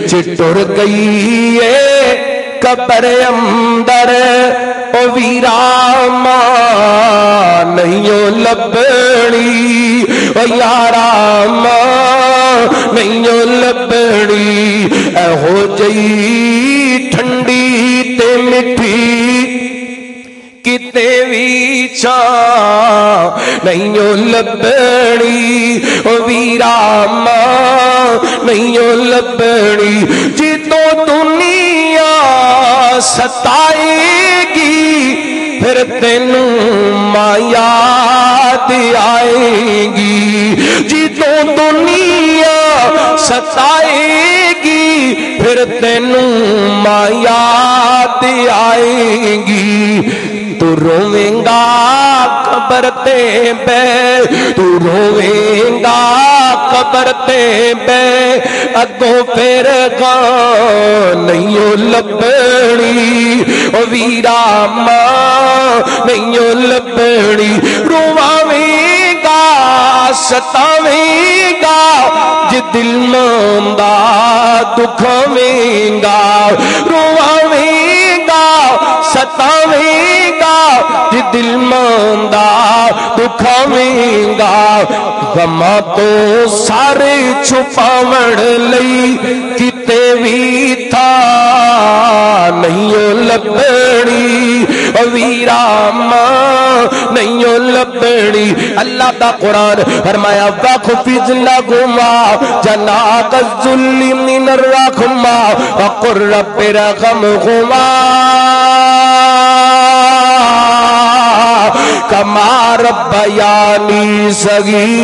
چٹر گئی ہے قبر اندر او ویراما نہیں لبنی او یاراما نہیں لبنی اے ہو جئی ٹھنڈی تے مٹھی کتے بھی چاں نہیں لبنی او ویراما نہیں لبنی جتو دنیا ستائے گی پھر تینوں ماں یاد آئے گی جتو دنیا ستائے گی پھر تینوں ماں یاد آئے گی تو رویں گا قبر تے بے تو رویں گا قبر تے بے اگوں پھر گا نہیں لبنی او ویراما نہیں لبنی رواویں گا ستاویں گا جی دل ماندا دکھاویں گا رواویں گا ستاویں گا جی دل ماندا دکھاویں گا غماں تو سارے چھپاون لئی کتے بھی تھا نہیں لبنی ویراما نہیں لبنی اللہ دا قرآن فرمایا وَخْفِضْ لَهُمَا جَنَاحَ الذُّلِّ مِنَ الرَّحْمَةِ وَقُلْ رَبِّ ارْحَمْهُمَا كَمَا رَبَّيَانِي صَغِيرًا